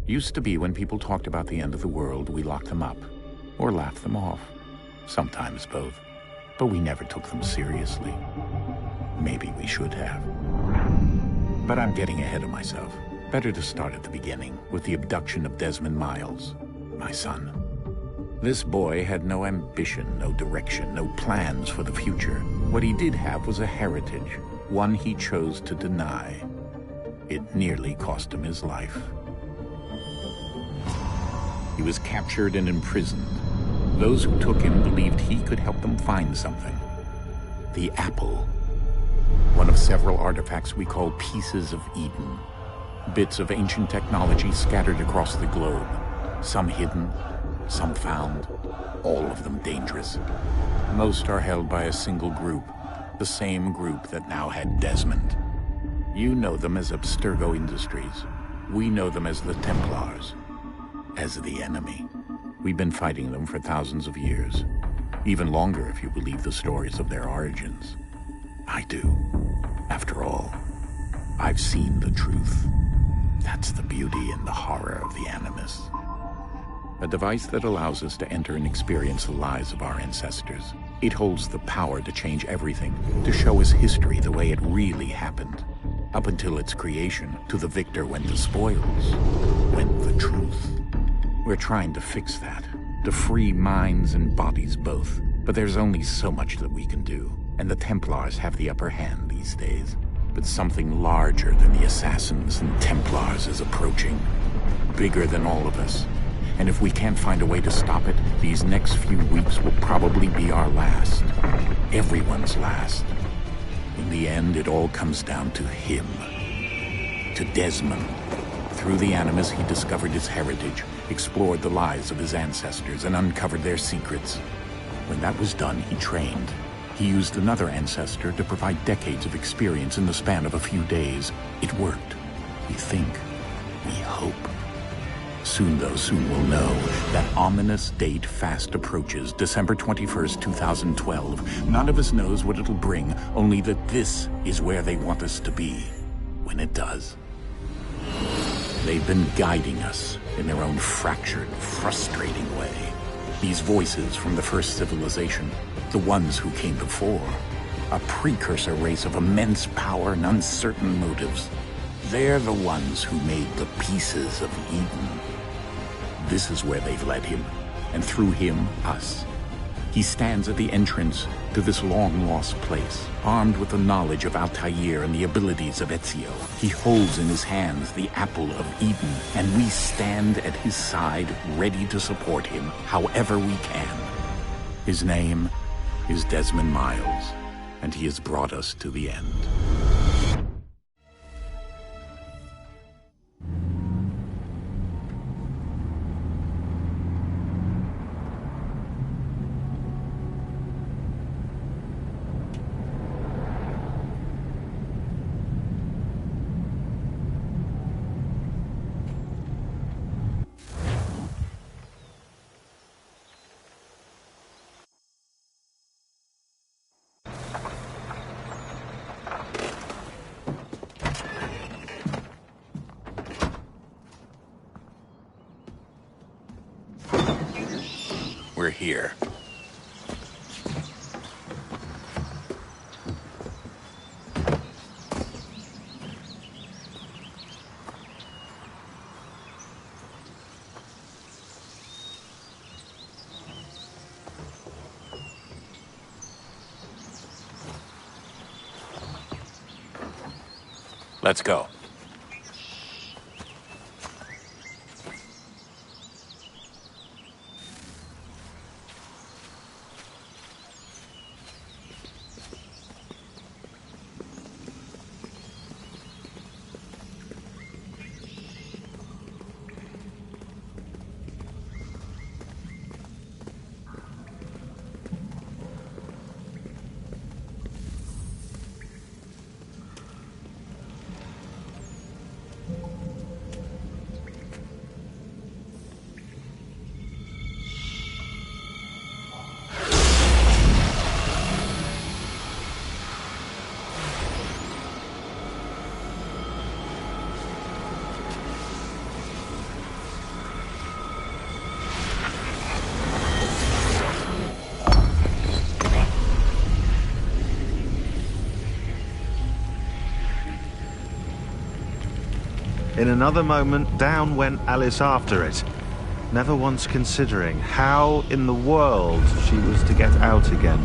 Used to be when people talked about the end of the world, we locked them up. Or laughed them off. Sometimes both. But we never took them seriously. Maybe we should have. But I'm getting ahead of myself. Better to start at the beginning, with the abduction of Desmond Miles, my son. This boy had no ambition, no direction, no plans for the future. What he did have was a heritage, one he chose to deny. It nearly cost him his life. He was captured and imprisoned. Those who took him believed he could help them find something. The apple. One of several artifacts we call pieces of Eden. Bits of ancient technology scattered across the globe. Some hidden, some found, all of them dangerous. Most are held by a single group, the same group that now had Desmond. You know them as Abstergo Industries. We know them as the Templars, as the enemy. We've been fighting them for thousands of years, even longer if you believe the stories of their origins. I do. After all, I've seen the truth. That's the beauty and the horror of the Animus. A device that allows us to enter and experience the lives of our ancestors. It holds the power to change everything, to show us history the way it really happened. Up until its creation, to the victor went the spoils, went the truth. We're trying to fix that, to free minds and bodies both. But there's only so much that we can do, and the Templars have the upper hand these days. But something larger than the Assassins and Templars is approaching, bigger than all of us. And if we can't find a way to stop it, these next few weeks will probably be our last. Everyone's last. In the end, it all comes down to him. To Desmond. Through the Animus, he discovered his heritage, explored the lives of his ancestors, and uncovered their secrets. When that was done, he trained. He used another ancestor to provide decades of experience in the span of a few days. It worked. We think. We hope. Soon we'll know. That ominous date fast approaches, December 21st, 2012. None of us knows what it'll bring, only that this is where they want us to be, when it does. They've been guiding us in their own fractured, frustrating way. These voices from the first civilization, the ones who came before, a precursor race of immense power and uncertain motives. They're the ones who made the pieces of Eden. This is where they've led him, and through him, us. He stands at the entrance to this long-lost place, armed with the knowledge of Altair and the abilities of Ezio. He holds in his hands the apple of Eden, and we stand at his side, ready to support him however we can. His name is Desmond Miles, and he has brought us to the end. We're here. Let's go. In another moment, down went Alice after it, never once considering how in the world she was to get out again.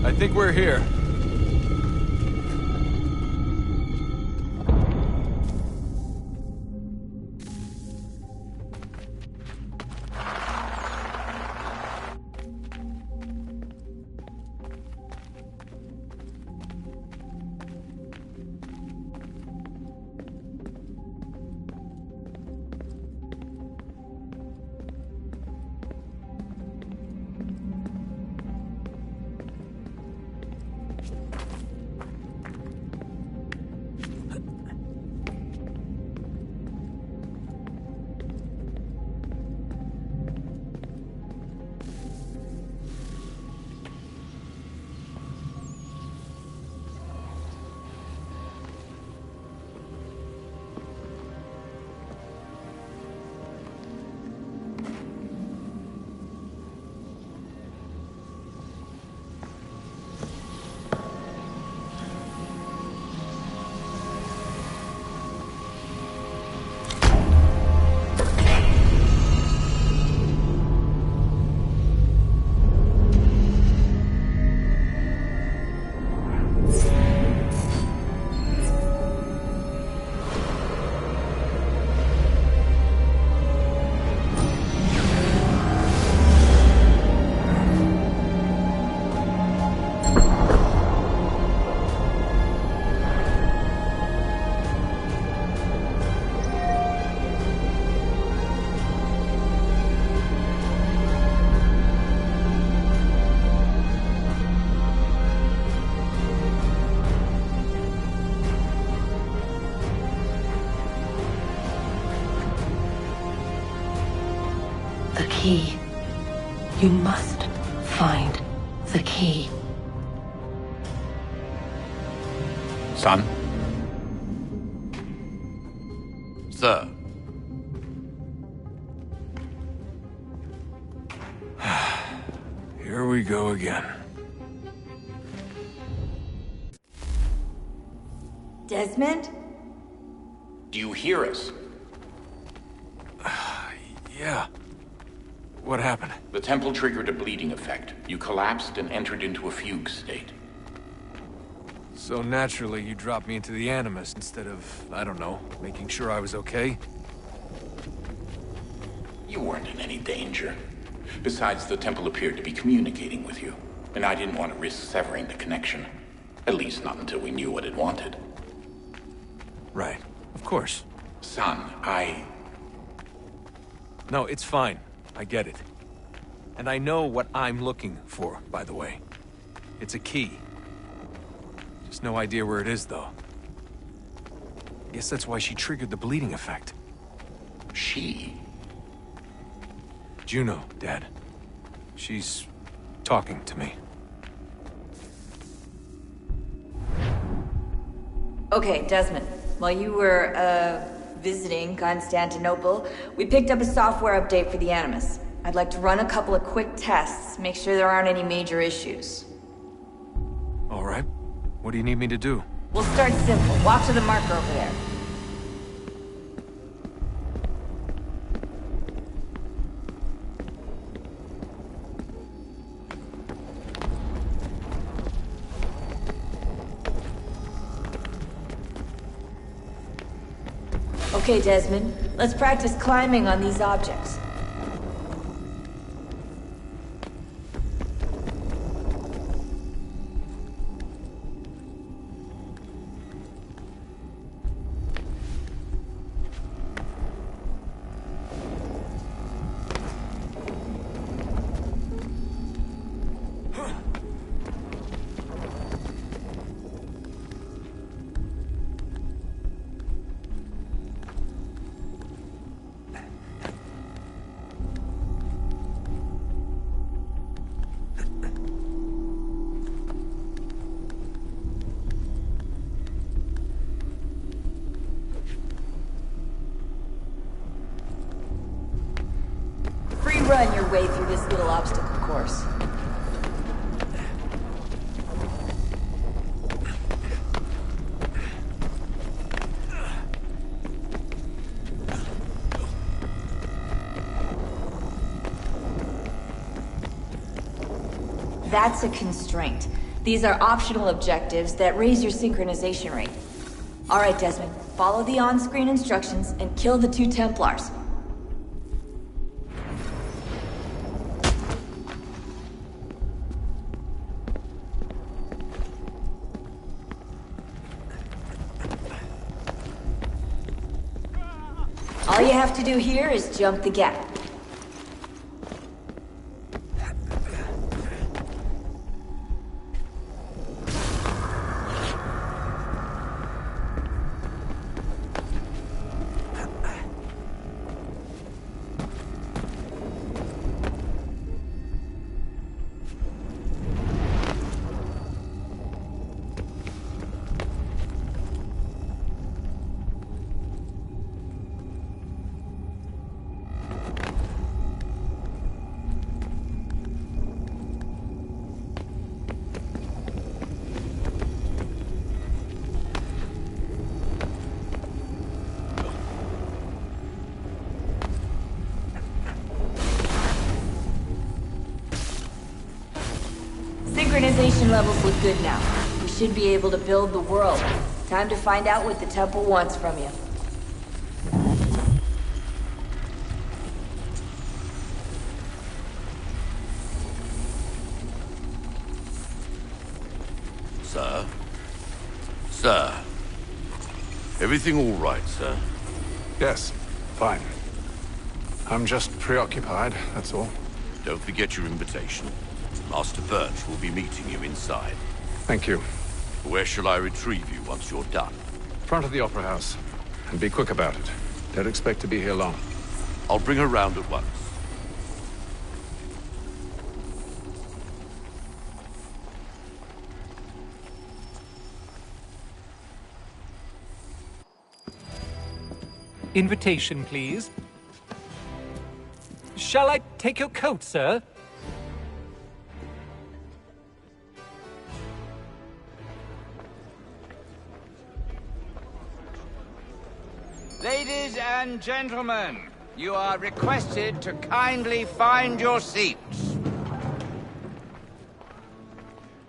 I think we're here. The key. You must find the key. Son? Sir. Here we go again. Desmond? Do you hear us? Yeah. What happened? The temple triggered a bleeding effect. You collapsed and entered into a fugue state. So naturally, you dropped me into the Animus instead of, I don't know, making sure I was okay? You weren't in any danger. Besides, the temple appeared to be communicating with you, and I didn't want to risk severing the connection. At least not until we knew what it wanted. Right. Of course. Son, No, it's fine. I get it. And I know what I'm looking for, by the way. It's a key. Just no idea where it is, though. Guess that's why she triggered the bleeding effect. She? Juno, Dad. She's talking to me. Okay, Desmond. While you were, visiting Constantinople, we picked up a software update for the Animus. I'd like to run a couple of quick tests, make sure there aren't any major issues. All right. What do you need me to do? We'll start simple. Walk to the marker over there. Okay, Desmond. Let's practice climbing on these objects. run your way through this little obstacle course. That's a constraint. These are optional objectives that raise your synchronization rate. Alright, Desmond. Follow the on-screen instructions and kill the 2 Templars. All you have to do here is jump the gap. Synchronization levels look good now. We should be able to build the world. Time to find out what the temple wants from you. Sir? Sir? Everything all right, sir? Yes, fine. I'm just preoccupied, that's all. Don't forget your invitation. Master Birch will be meeting you inside. Thank you. Where shall I retrieve you once you're done? Front of the Opera House. And be quick about it. Don't expect to be here long. I'll bring her round at once. Invitation, please. Shall I take your coat, sir? Ladies and gentlemen, you are requested to kindly find your seats.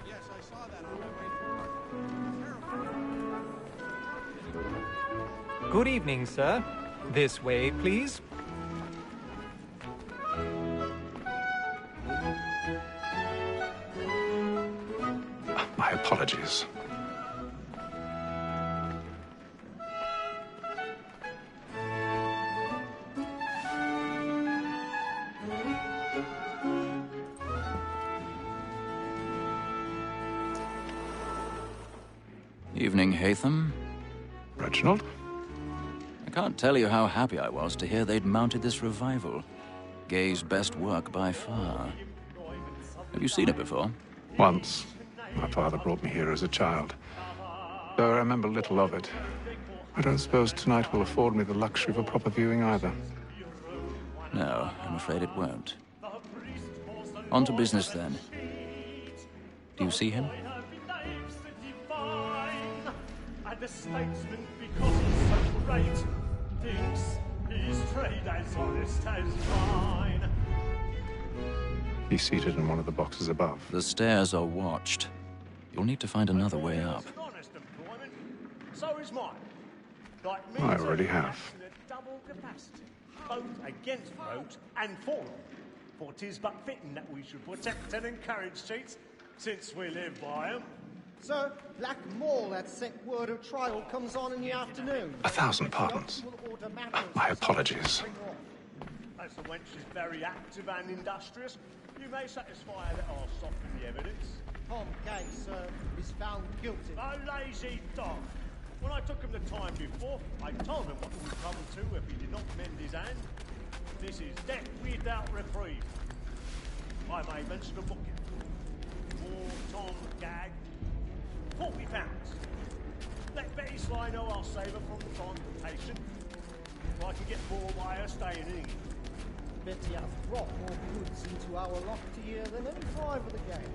Yes, I saw that on my way. Good evening, sir. This way, please. My apologies. Evening, Hatham. Reginald? I can't tell you how happy I was to hear they'd mounted this revival. Gay's best work by far. Have you seen it before? Once. My father brought me here as a child. Though I remember little of it. I don't suppose tonight will afford me the luxury of a proper viewing either. No, I'm afraid it won't. On to business, then. Do you see him? The statesman, because he's so great, thinks his trade as honest as mine. He's seated in one of the boxes above. The stairs are watched. You'll need to find another way up. Honest employment, so is mine. Like I already have. Double capacity, both against vote and for them. For 'tis but fitting that we should protect and encourage cheats, since we live by 'em. Sir, Black Mall, that set word of trial comes on in the afternoon. 1,000 pardons. My apologies. As the wench is very active and industrious, you may satisfy her that I'll soften the evidence. Tom Gay, sir, is found guilty. A lazy dog. When I took him the time before, I told him what would come to if he did not mend his hand. This is death without reprieve. I may mention a booking. For Tom Gag, £40. Let Betty Sly know I'll save her from the transportation. Or I can get more by her staying in. Bet you have brought more goods into our loft here than any five of the gang.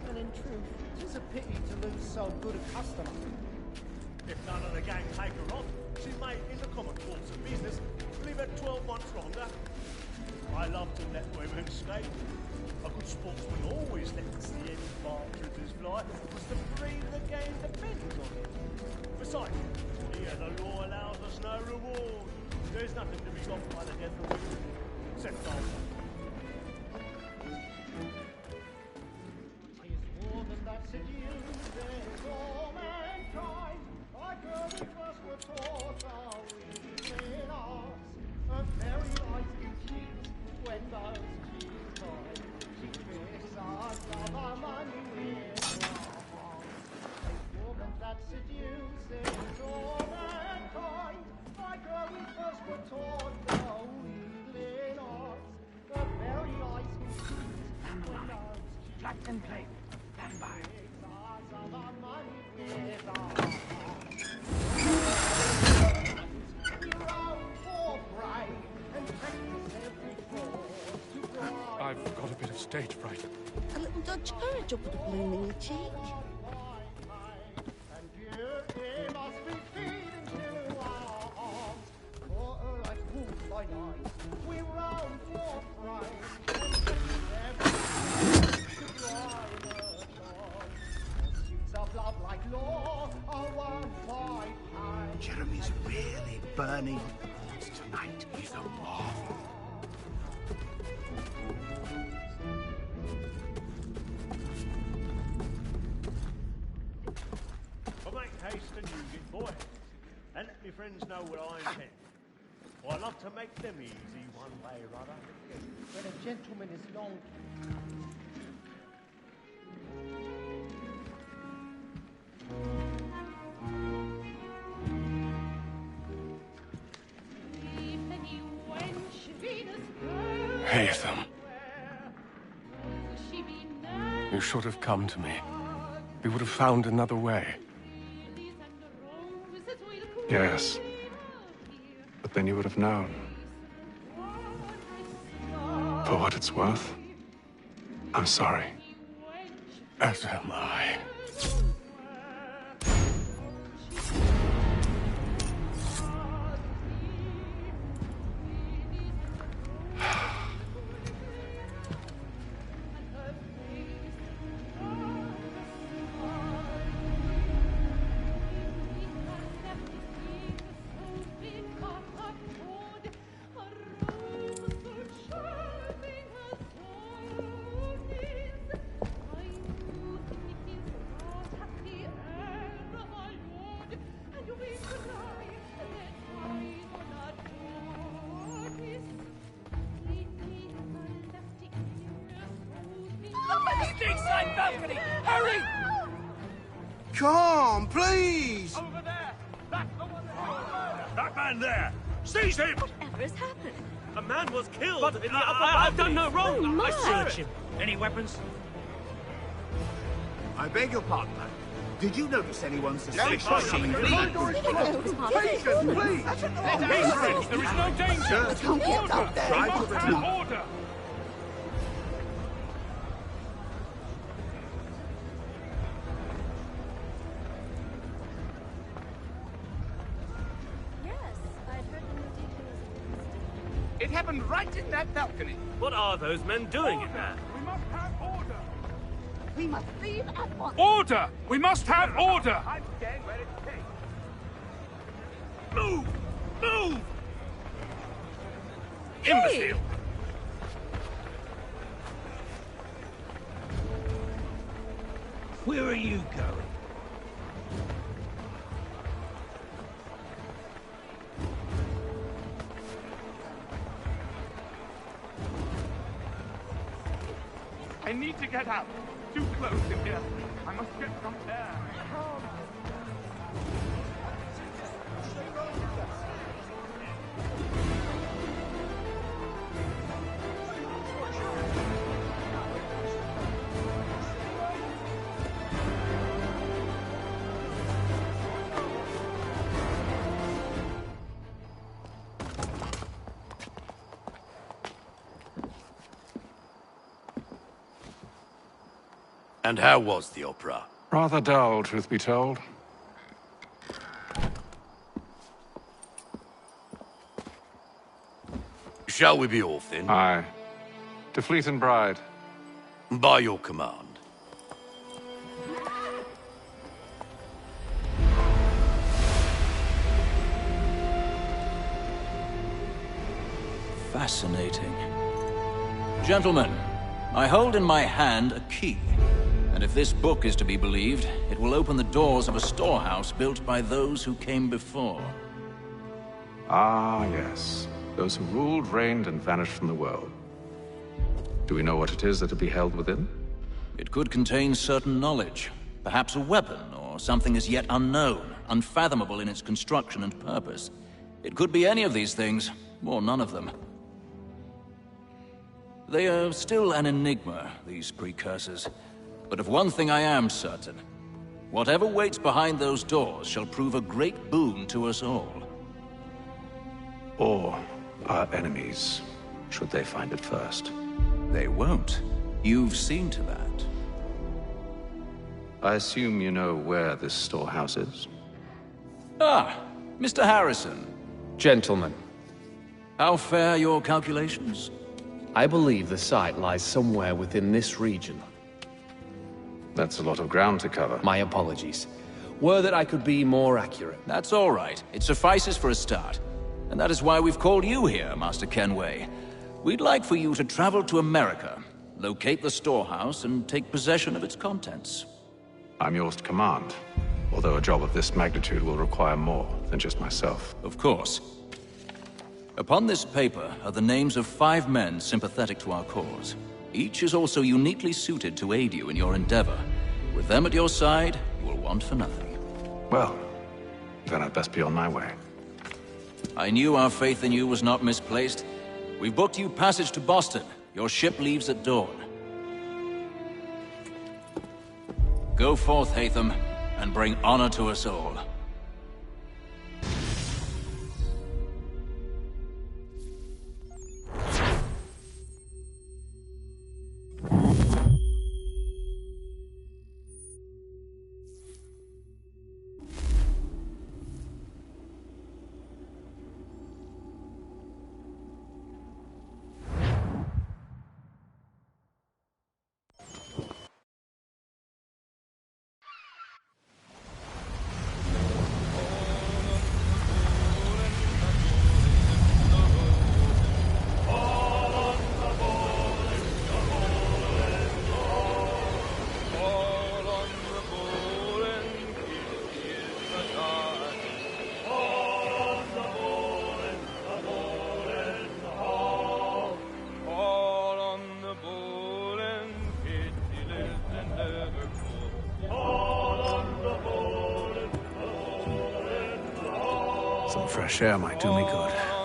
And in truth, it is a pity to lose so good a customer. If none of the gang take her on, she may, in the common course of business, live at 12 months longer. I love to let women skate. A good sportsman always lets the end partridges fly, because the breed of the game depends on it. Besides, here the law allows us no reward. There's nothing to be got by the death of women, except gold. Tis more than that seduces all mankind. Like when we first were taught our reason arts, a very light in cheeks when those cheeks find. She tricks us of our money with our hearts. Tis more than that seduces all mankind. Like when we first were taught our reason arts, a very light in cheeks when those cheeks Plug and play. Stand by. I've got a bit of stage fright. A little Dutch courage will put a bloom in your cheek. Jeremy's really burning up the boards tonight. He's a marvel. But make haste and use it, boy. And let me friends know what I intend. For I love to make them easy one way or other. When a gentleman is long. Haytham. You should have come to me. We would have found another way. Yes. But then you would have known. For what it's worth, I'm sorry. As am I. Balcony! Hurry! Come, please! Over there! That man there! Seize him! Whatever has happened? A man was killed But in the upper balcony. I've done no wrong. Oh, I my. searched him. Any weapons? I beg your pardon, man. Did you notice anyone suspicious? Patience, please! There is no danger. Don't get up there. Try to return. Order. It happened right in that balcony. What are those men doing in there? We must have order. We must leave at once. Order! We must have order! I'm staying where it's safe. Move! Move! Hey! Imbecile! Where are you going? I need to get out. Too close in here. I must get some air. And how was the opera? Rather dull, truth be told. Shall we be off then? Aye. To Fleet and Bride. By your command. Fascinating. Gentlemen, I hold in my hand a key. And if this book is to be believed, it will open the doors of a storehouse built by those who came before. Ah, yes. Those who ruled, reigned, and vanished from the world. Do we know what it is that will be held within? It could contain certain knowledge. Perhaps a weapon, or something as yet unknown, unfathomable in its construction and purpose. It could be any of these things, or none of them. They are still an enigma, these precursors. But of one thing I am certain. Whatever waits behind those doors shall prove a great boon to us all. Or our enemies, should they find it first. They won't. You've seen to that. I assume you know where this storehouse is? Ah, Mr. Harrison. Gentlemen. How fare your calculations? I believe the site lies somewhere within this region. That's a lot of ground to cover. My apologies. Were that I could be more accurate. That's all right. It suffices for a start. And that is why we've called you here, Master Kenway. We'd like for you to travel to America, locate the storehouse, and take possession of its contents. I'm yours to command, although a job of this magnitude will require more than just myself. Of course. Upon this paper are the names of 5 men sympathetic to our cause. Each is also uniquely suited to aid you in your endeavor. With them at your side, you will want for nothing. Well, then I'd best be on my way. I knew our faith in you was not misplaced. We've booked you passage to Boston. Your ship leaves at dawn. Go forth, Hatham, and bring honor to us all. Some fresh air might do me good.